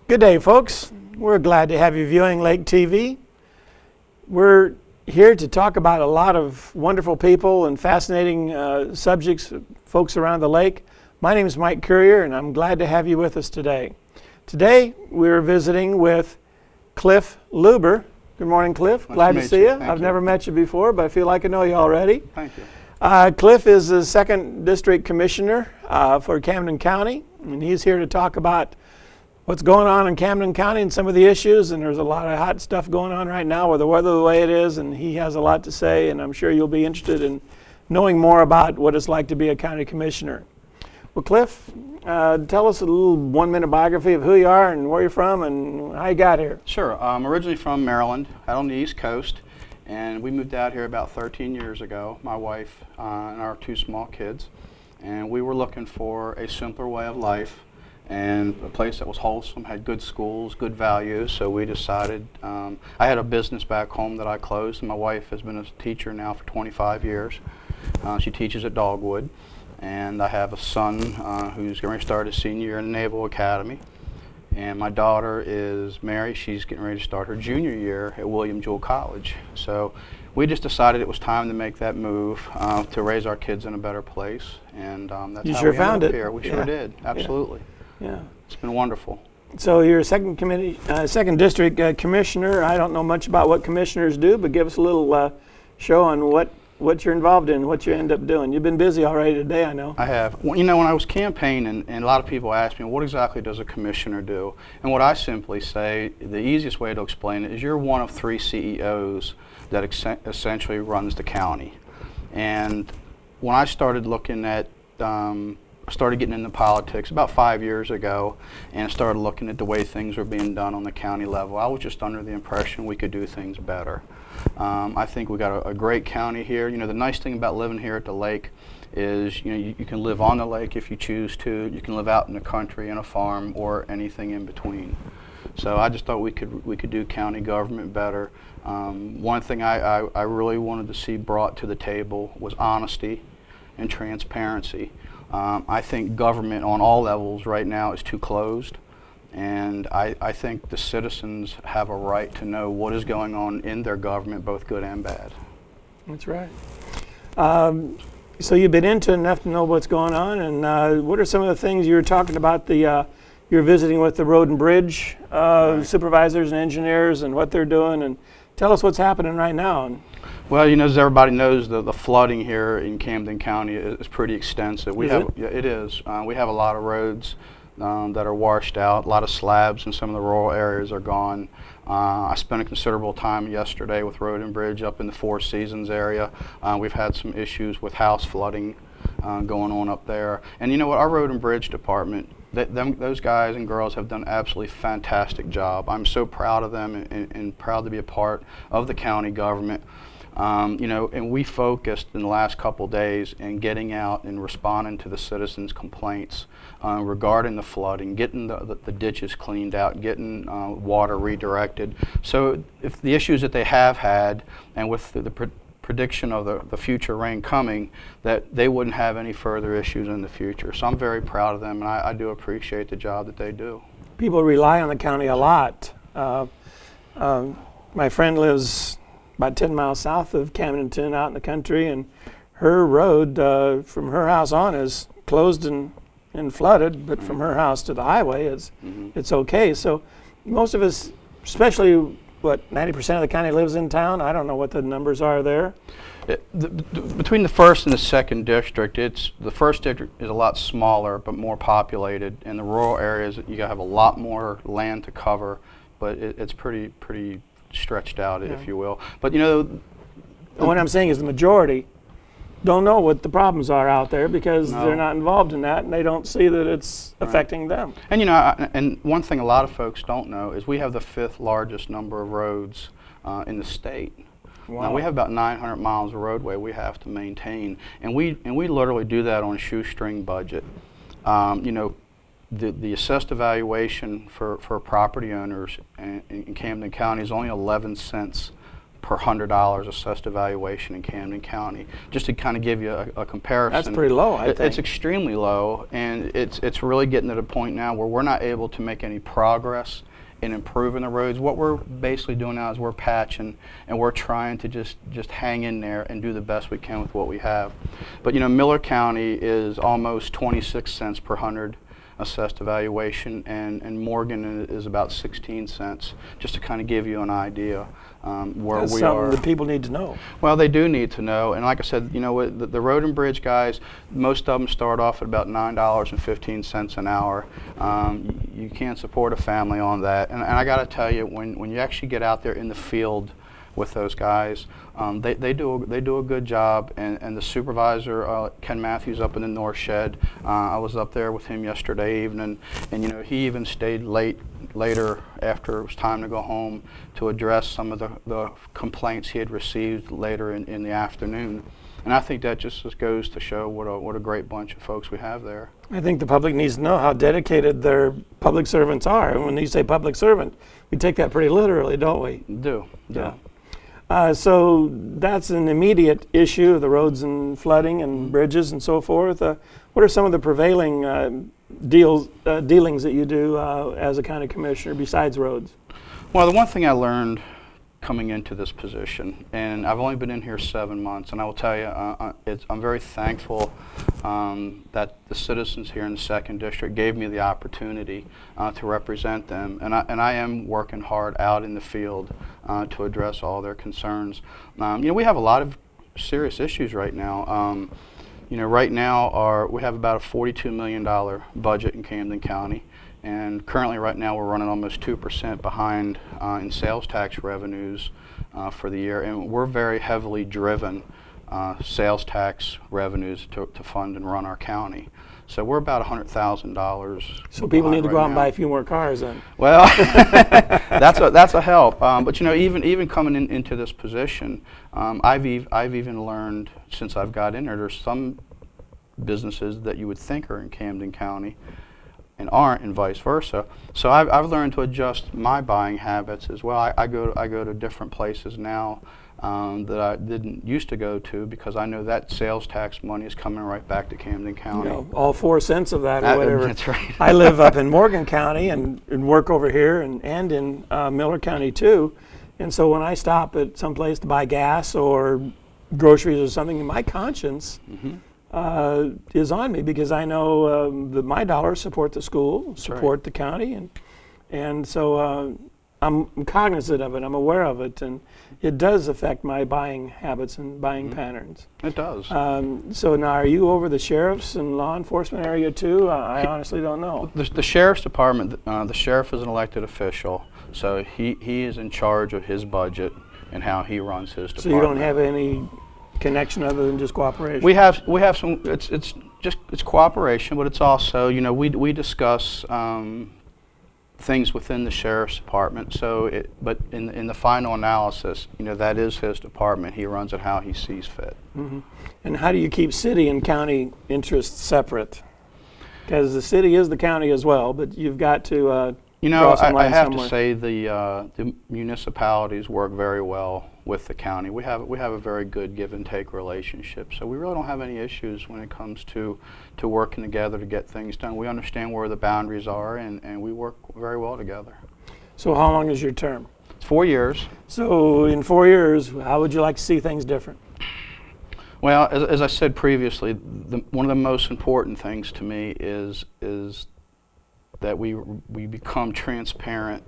Good day, folks. We're glad to have you viewing Lake TV. We're here to talk about a lot of wonderful people and fascinating subjects, folks around the lake. My name is Mike Currier, and I'm glad to have you with us today. Today, we're visiting with Cliff Luber. Good morning, Cliff. Glad to see you. I've never met you before, but I feel like I know you already. Thank you. Cliff is the 2nd District Commissioner for Camden County, and he's here to talk about what's going on in Camden County and some of the issues. And there's a lot of hot stuff going on right now with the weather the way it is, and he has a lot to say, and I'm sure you'll be interested in knowing more about what it's like to be a county commissioner. Well, Cliff, tell us a little 1-minute biography of who you are and where you're from and how you got here. Sure. I'm originally from Maryland, out on the East Coast, and we moved out here about 13 years ago, my wife and our 2 small kids, and we were looking for a simpler way of life and a place that was wholesome, had good schools, good values. So we decided, I had a business back home that I closed, and my wife has been a teacher now for 25 years. She teaches at Dogwood, and I have a son who's going to start his senior year in the Naval Academy, and my daughter is Mary. She's getting ready to start her junior year at William Jewell College. So we just decided it was time to make that move to raise our kids in a better place, and that's you how sure we ended found up it. here. We sure did, absolutely. Yeah. It's been wonderful. So you're a 2nd District Commissioner. I don't know much about what commissioners do, but give us a little show on what you're involved in, what you end up doing. You've been busy already today, I know. I have. Well, you know, when I was campaigning, and a lot of people ask me, what exactly does a commissioner do? And what I simply say, the easiest way to explain it is you're one of 3 CEOs that essentially runs the county. And when I started looking at started getting into politics about 5 years ago and started looking at the way things were being done on the county level, I was just under the impression we could do things better. I think we got a great county here. You know, the nice thing about living here at the lake is, you know, you can live on the lake if you choose to. You can live out in the country in a farm or anything in between. So I just thought we could do county government better. One thing I really wanted to see brought to the table was honesty and transparency. I think government on all levels right now is too closed, and I think the citizens have a right to know what is going on in their government, both good and bad. That's right. So you've been into enough to know what's going on, and what are some of the things you were talking about? You're visiting with the road and bridge supervisors and engineers and what they're doing, and tell us what's happening right now. Well, you know, as everybody knows, the flooding here in Camden County is pretty extensive. Yeah, it is. We have a lot of roads that are washed out, a lot of slabs, and some of the rural areas are gone. I spent a considerable time yesterday with Road and Bridge up in the Four Seasons area. We've had some issues with house flooding going on up there. And you know what, our Road and Bridge department, those guys and girls have done an absolutely fantastic job. I'm so proud of them and proud to be a part of the county government. You know, and we focused in the last couple days in getting out and responding to the citizens' complaints regarding the flooding, getting the ditches cleaned out, getting water redirected. So if the issues that they have had, and with the prediction of the future rain coming, that they wouldn't have any further issues in the future. So I'm very proud of them, and I do appreciate the job that they do. People rely on the county a lot. My friend lives about 10 miles south of Camden out in the country, and her road from her house on is closed and flooded, but from her house to the highway it's okay. So most of us, especially 90% of the county lives in town. I don't know what the numbers are there. Between the 1st and the 2nd district, the 1st district is a lot smaller but more populated. In the rural areas, you gotta have a lot more land to cover, but it's pretty stretched out, if you will. But you know, what I'm saying is the majority don't know what the problems are out there because they're not involved in that, and they don't see that it's affecting them. And you know, and one thing a lot of folks don't know is we have the 5th largest number of roads in the state. Wow. Now we have about 900 miles of roadway we have to maintain, and we literally do that on a shoestring budget. You know, the assessed evaluation for property owners in Camden County is only 11 cents per $100 assessed evaluation in Camden County, just to kind of give you a comparison. That's pretty low, I think. It's extremely low, and it's really getting to the point now where we're not able to make any progress in improving the roads. What we're basically doing now is we're patching, and we're trying to just hang in there and do the best we can with what we have. But you know, Miller County is almost 26 cents per 100 assessed evaluation, and Morgan is about 16 cents, just to kind of give you an idea where That's we something are. that people need to know. Well, they do need to know, and like I said, you know, the road and bridge guys, most of them start off at about $9.15 an hour. You can't support a family on that, and I got to tell you, when you actually get out there in the field with those guys, they do a good job, and the supervisor Ken Matthews up in the North Shed, I was up there with him yesterday evening, and you know, he even stayed later after it was time to go home to address some of the complaints he had received later in the afternoon. And I think that just goes to show what a great bunch of folks we have there. I think the public needs to know how dedicated their public servants are. And when you say public servant, we take that pretty literally, don't we? Do. Yeah. So that's an immediate issue, the roads and flooding and bridges and so forth. What are some of the prevailing dealings that you do as a county commissioner besides roads? Well, the one thing I learned coming into this position, and I've only been in here 7 months, and I will tell you, I'm very thankful that the citizens here in the 2nd District gave me the opportunity to represent them, and I am working hard out in the field to address all their concerns. You know, we have a lot of serious issues right now. You know, right now we have about a $42 million budget in Camden County. And currently, right now, we're running almost 2% behind in sales tax revenues for the year, and we're very heavily driven sales tax revenues to fund and run our county. So we're about $100,000. So people need to go out and now. buy a few more cars then. Well, that's a help. But you know, even coming into this position, I've even learned since I've got in there, there's some businesses that you would think are in Camden County and aren't, and vice versa. So I've learned to adjust my buying habits as well. I go to different places now that I didn't used to go to, because I know that sales tax money is coming right back to Camden County. You know, all 4 cents of that or whatever. That's right. I live up in Morgan County and work over here and in Miller County too. And so when I stop at some place to buy gas or groceries or something, my conscience is on me, because I know that my dollars support the school, support the county, and so I'm cognizant of it, I'm aware of it, and it does affect my buying habits and buying patterns. It does. So now, are you over the sheriff's and law enforcement area too? I honestly don't know. The sheriff's department, the sheriff is an elected official, so he is in charge of his budget and how he runs his department. So you don't have any connection other than just cooperation? We have some. It's cooperation, but it's also, you know, we discuss things within the sheriff's department. So but in the final analysis, you know, that is his department. He runs it how he sees fit. Mm-hmm. And how do you keep city and county interests separate? Because the city is the county as well, but you've got to you know, draw some I line have somewhere. to say the municipalities work very well with the county. We have a very good give and take relationship, so we really don't have any issues when it comes to working together to get things done. We understand where the boundaries are, and we work very well together. So how long is your term? It's 4 years. So in 4 years, how would you like to see things different? Well, as I said previously, one of the most important things to me is that we become transparent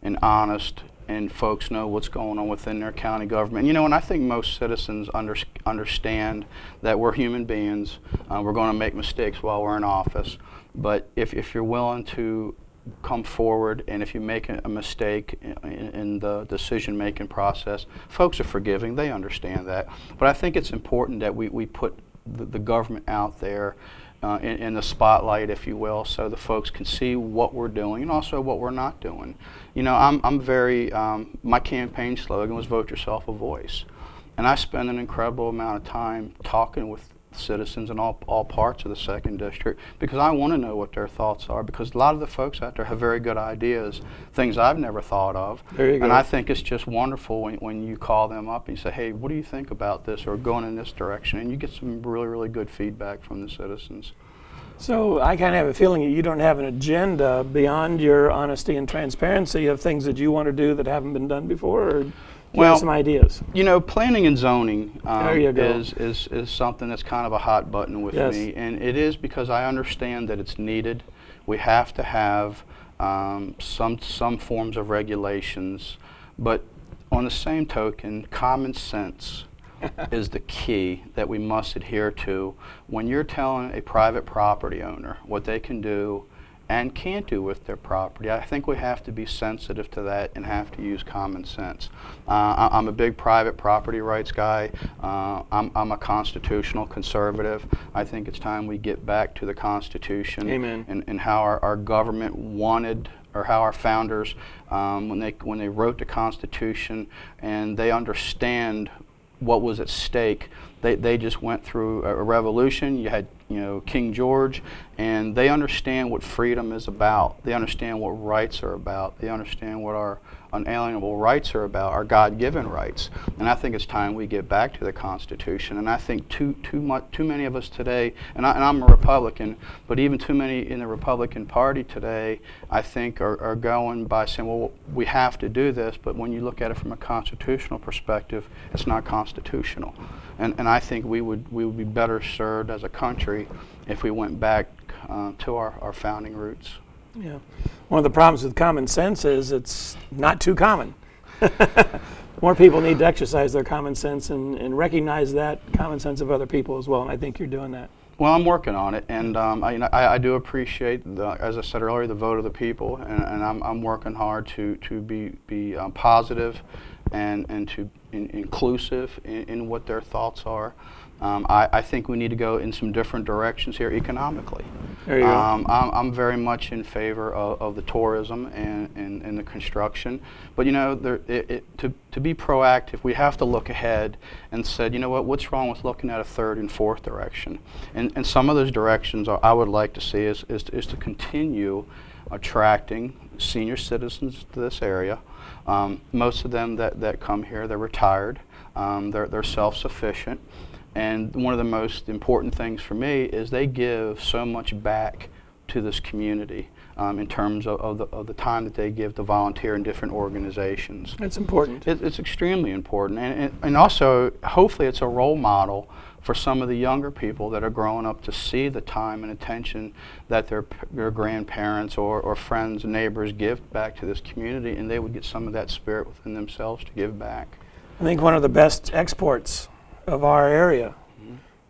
and honest, and folks know what's going on within their county government. You know, and I think most citizens understand that we're human beings. We're going to make mistakes while we're in office, but if you're willing to come forward, and if you make a mistake in the decision-making process, folks are forgiving. They understand that. But I think it's important that we put the government out there in the spotlight, if you will, so the folks can see what we're doing and also what we're not doing. You know, I'm very, my campaign slogan was "Vote Yourself a Voice." And I spend an incredible amount of time talking with citizens in all parts of the second district, because I want to know what their thoughts are, because a lot of the folks out there have very good ideas, things I've never thought of. There you go. And I think it's just wonderful when you call them up and you say, hey, what do you think about this, or going in this direction, and you get some really, really good feedback from the citizens. So I kind of have a feeling that you don't have an agenda beyond your honesty and transparency of things that you want to do that haven't been done before, or you have some ideas? You know, planning and zoning There you go. is something that's kind of a hot button with Yes. me, and it is because I understand that it's needed. We have to have some forms of regulations, but on the same token, common sense is the key that we must adhere to when you're telling a private property owner what they can do and can't do with their property. I think we have to be sensitive to that and have to use common sense. I'm a big private property rights guy. I'm a constitutional conservative. I think it's time we get back to the Constitution. Amen. And how our government wanted, or how our founders, when they wrote the Constitution and they understand what was at stake. They just went through a revolution. You had, King George, and they understand what freedom is about. They understand what rights are about. They understand what our unalienable rights are about, our God-given rights. And I think it's time we get back to the Constitution. And I think too many of us today, and I'm a Republican, but even too many in the Republican Party today, I think are going by saying, well, we have to do this, but when you look at it from a constitutional perspective, it's not constitutional. And I think we would be better served as a country if we went back to our founding roots. Yeah. One of the problems with common sense is it's not too common. More people need to exercise their common sense and recognize that common sense of other people as well, and I think you're doing that. Well, I'm working on it, and I do appreciate, as I said earlier, the vote of the people, and I'm working hard to be positive and to inclusive in what their thoughts are. I think we need to go in some different directions here economically. There you go. I'm very much in favor of the tourism and the construction, but to be proactive, we have to look ahead and said, what's wrong with looking at a third and fourth direction? And some of those directions I would like to see is to continue attracting senior citizens to this area. Most of them that come here, they're retired, they're self-sufficient. And one of the most important things for me is they give so much back to this community in terms of the time that they give to volunteer in different organizations. That's important. It's extremely important. And also, hopefully it's a role model for some of the younger people that are growing up to see the time and attention that their grandparents or friends and neighbors give back to this community, and they would get some of that spirit within themselves to give back. I think one of the best exports of our area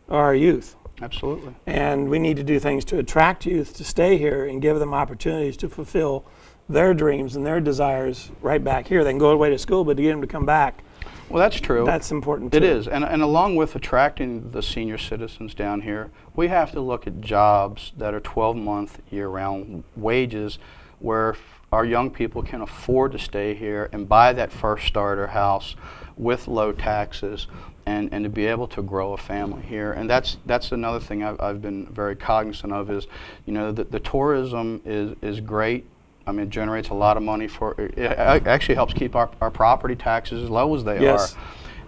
are our youth. Absolutely. And we need to do things to attract youth to stay here and give them opportunities to fulfill their dreams and their desires right back here. They can go away to school, but to get them to come back, well, that's true. that's important too. It is. And along with attracting the senior citizens down here, we have to look at jobs that are 12-month year-round wages where our young people can afford to stay here and buy that first starter house with low taxes and to be able to grow a family here. And that's another thing I've been very cognizant of is, the tourism is great. I mean, it generates a lot of money it actually helps keep our property taxes as low as they Yes.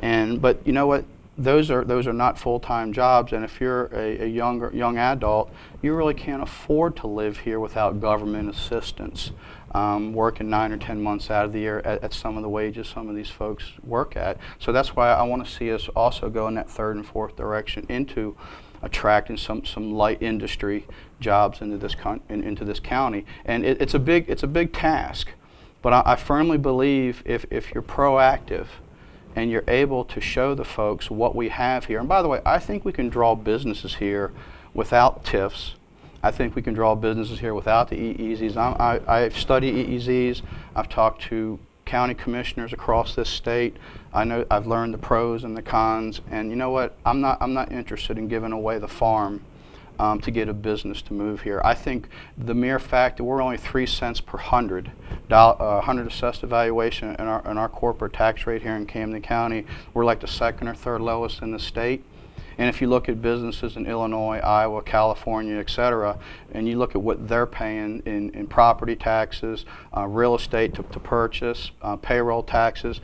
are. But you know what? Those are not full-time jobs, and if you're a young adult, you really can't afford to live here without government assistance. Working 9 or 10 months out of the year at some of the wages some of these folks work at. So that's why I want to see us also go in that third and fourth direction into attracting some light industry jobs into this county. And it's a big task, but I firmly believe if you're proactive and you're able to show the folks what we have here. And by the way, I think we can draw businesses here without TIFs. I think we can draw businesses here without the EEZs. I've studied EEZs. I've talked to county commissioners across this state. I've learned the pros and the cons. And you know what? I'm not interested in giving away the farm to get a business to move here. I think the mere fact that we're only 3 cents per $100 assessed evaluation in our corporate tax rate here in Camden County, we're like the second or third lowest in the state. And if you look at businesses in Illinois, Iowa, California, et cetera, and you look at what they're paying in property taxes, real estate to purchase, payroll taxes,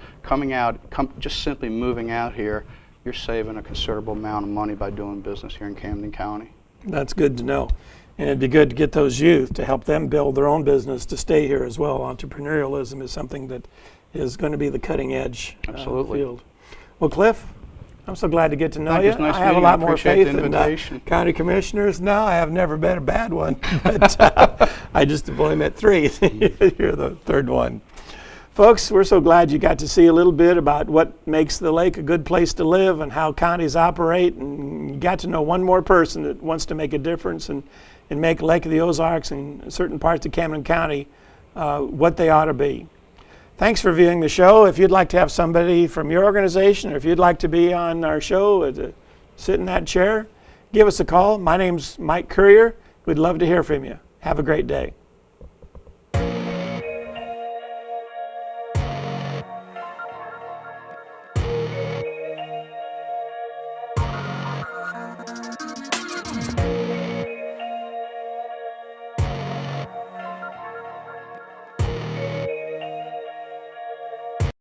just simply moving out here, you're saving a considerable amount of money by doing business here in Camden County. That's good to know. And it'd be good to get those youth to help them build their own business to stay here as well. Entrepreneurialism is something that is going to be the cutting edge field. Well, Cliff, I'm so glad to get to know you. Nice I have a meeting you. lot more Appreciate faith the in invitation. county commissioners now. I have never been a bad one, but I just have only met 3. You're the 3rd one. Folks, we're so glad you got to see a little bit about what makes the lake a good place to live and how counties operate, and you got to know one more person that wants to make a difference and make Lake of the Ozarks and certain parts of Camden County what they ought to be. Thanks for viewing the show. If you'd like to have somebody from your organization, or if you'd like to be on our show, sit in that chair, give us a call. My name's Mike Courier. We'd love to hear from you. Have a great day.